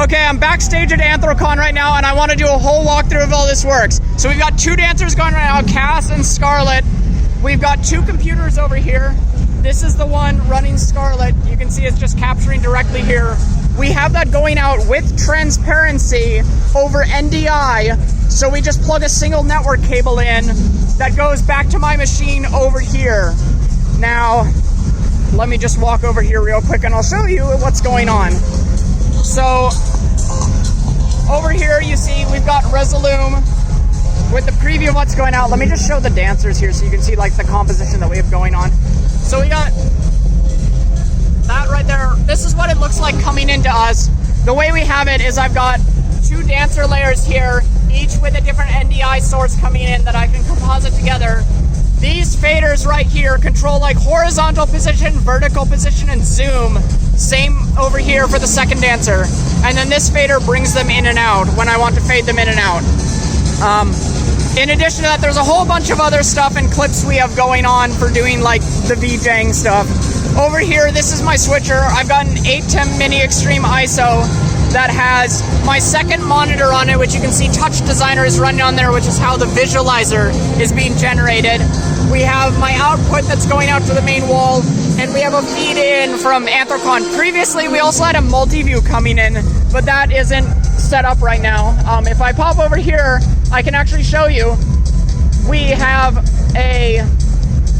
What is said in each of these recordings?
Okay, I'm backstage at Anthrocon right now, and I want to do a whole walkthrough of all this works. So we've got two dancers going right now, Cass and Scarlett. We've got two computers over here. This is the one running Scarlett. You can see it's just capturing directly here. We have that going out with transparency over NDI. So we just plug a single network cable in that goes back to my machine over here. Now, let me just walk over here real quick and I'll show you what's going on. So, over here you see we've got Resolume with the preview of what's going out. Let me just show the dancers here so you can see like the composition that we have going on. So we got that right there. This is what it looks like coming into us. The way we have it is I've got two dancer layers here, each with a different NDI source coming in that I can composite together. These faders right here control like horizontal position, vertical position, and zoom. Same over here for the second dancer. And then this fader brings them in and out when I want to fade them in and out. In addition to that, there's a whole bunch of other stuff and clips we have going on for doing like the VJing stuff. Over here, this is my switcher. I've got an 810 Mini Extreme ISO that has my second monitor on it, which you can see Touch Designer is running on there, which is how the visualizer is being generated. We have my output that's going out to the main wall, and we have a feed in from Anthrocon. Previously, we also had a multi-view coming in, but that isn't set up right now. If I pop over here, I can actually show you. We have a...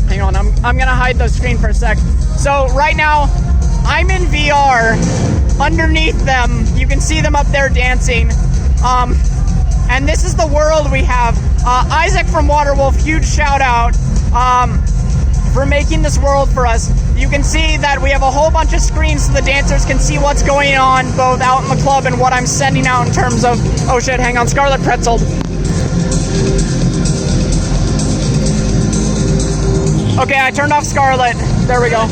Hang on, I'm gonna hide the screen for a sec. So right now, I'm in VR. Underneath them, you can see them up there dancing. And this is the world we have. Isaac from Waterwolf, huge shout out for making this world for us. You can see that we have a whole bunch of screens so the dancers can see what's going on both out in the club and what I'm sending out in terms of, oh shit, hang on, Scarlett pretzeled. Okay, I turned off Scarlett. There we go.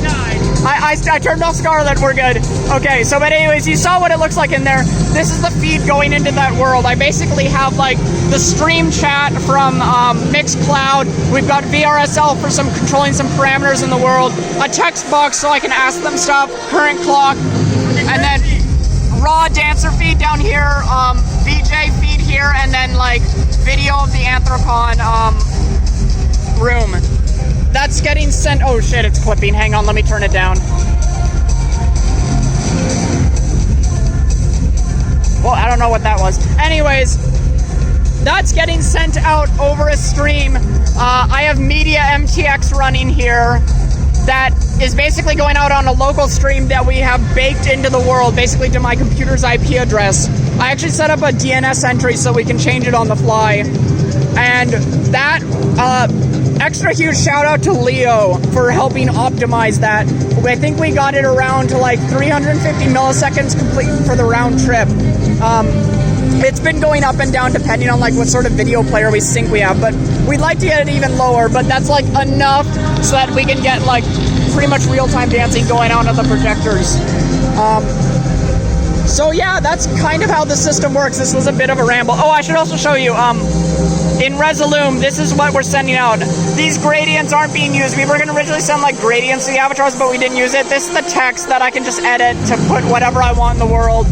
I turned off Scarlett, we're good. Okay, so but anyways, you saw what it looks like in there. This is the feed going into that world. I basically have like the stream chat from Mixcloud. We've got VRSL for some controlling some parameters in the world. A text box so I can ask them stuff, current clock, and then raw dancer feed down here, VJ feed here, and then like video of the Anthrocon room. That's getting sent. Oh shit, it's clipping. Hang on, let me turn it down. Well, I don't know what that was. Anyways, that's getting sent out over a stream. I have Media MTX running here that is basically going out on a local stream that we have baked into the world, basically to my computer's IP address. I actually set up a DNS entry so we can change it on the fly. And that, extra huge shout out to Leo for helping optimize that. I think we got it around to like 350 milliseconds complete for the round trip. It's been going up and down depending on like what sort of video player we think we have, but we'd like to get it even lower, but that's like enough so that we can get like pretty much real-time dancing going on the projectors. So yeah, that's kind of how the system works. This was a bit of a ramble. Oh, I should also show you, in Resolume, this is what we're sending out. These gradients aren't being used. We were going to originally send like gradients to the avatars, but we didn't use it. This is the text that I can just edit to put whatever I want in the world.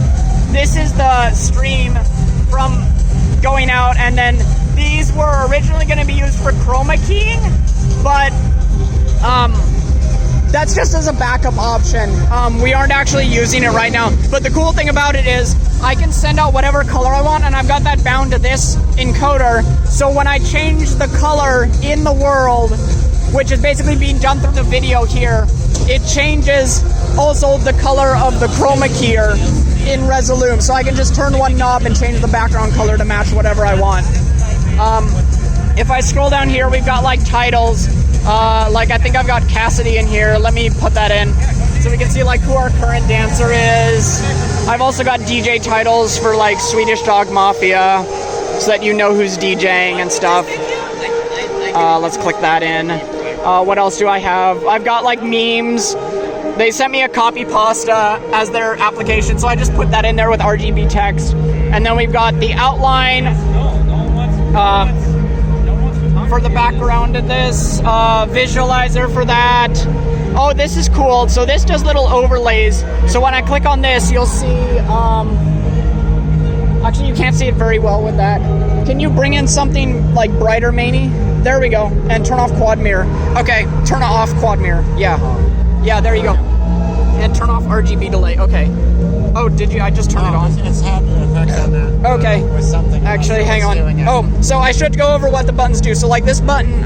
This is the stream from going out, and then these were originally going to be used for chroma keying, but that's just as a backup option. We aren't actually using it right now, but the cool thing about it is I can send out whatever color I want, and I've got that bound to this encoder, so when I change the color in the world, which is basically being done through the video here, it changes also the color of the chroma keyer in Resolume, so I can just turn one knob and change the background color to match whatever I want. If I scroll down here, we've got like titles. Like I think I've got Cassidy in here. Let me put that in so we can see like who our current dancer is. I've also got DJ titles for like Swedish Dog Mafia so that you know who's DJing and stuff. Let's click that in. What else do I have? I've got like memes. They sent me a copy pasta as their application, so I just put that in there with RGB text. And then we've got the outline for the background of this, visualizer for that. Oh, this is cool. So this does little overlays. So when I click on this, you'll see can't see it very well with that. Can you bring in something like brighter, Maney? There we go. And turn off quad mirror. Okay, turn off quad mirror. Yeah. Yeah, there you go. And turn off RGB delay. Okay. Oh, did you? I just turned it on. It's had an effect on that. Okay. With something. Actually, hang on. Oh, so I should go over what the buttons do. So like this button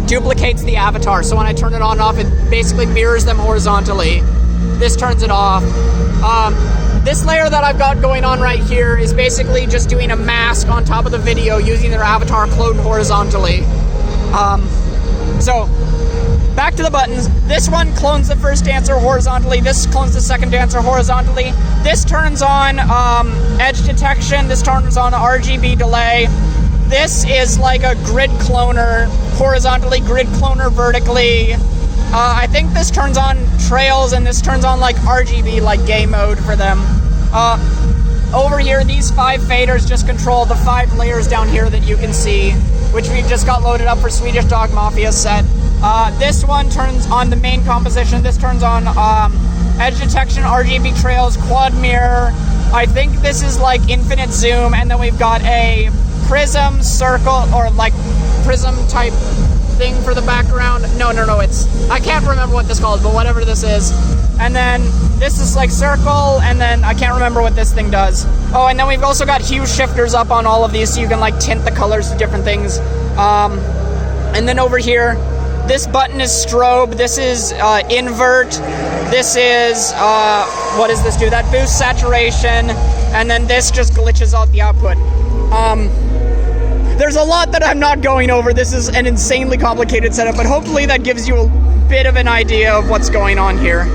duplicates the avatar. So when I turn it on and off, it basically mirrors them horizontally. This turns it off. This layer that I've got going on right here is basically just doing a mask on top of the video using their avatar cloned horizontally. So, back to the buttons. This one clones the first dancer horizontally. This clones the second dancer horizontally. This turns on edge detection. This turns on RGB delay. This is like a grid cloner horizontally, grid cloner vertically. I think this turns on trails, and this turns on like RGB, like game mode for them. Over here, these 5 faders just control the 5 layers down here that you can see, which we just got loaded up for Swedish Dog Mafia set. This one turns on the main composition. This turns on edge detection, RGB trails, quad mirror. I think this is like infinite zoom, and then we've got a prism, circle, or like prism type thing for the background. No, it's, I can't remember what this called, but whatever this is. And then this is like circle, and then I can't remember what this thing does. Oh, and then we've also got hue shifters up on all of these, so you can like tint the colors to different things. And then over here, this button is strobe, this is invert, this is, what does this do? That boosts saturation, and then this just glitches out the output. There's a lot that I'm not going over. This is an insanely complicated setup, but hopefully that gives you a bit of an idea of what's going on here.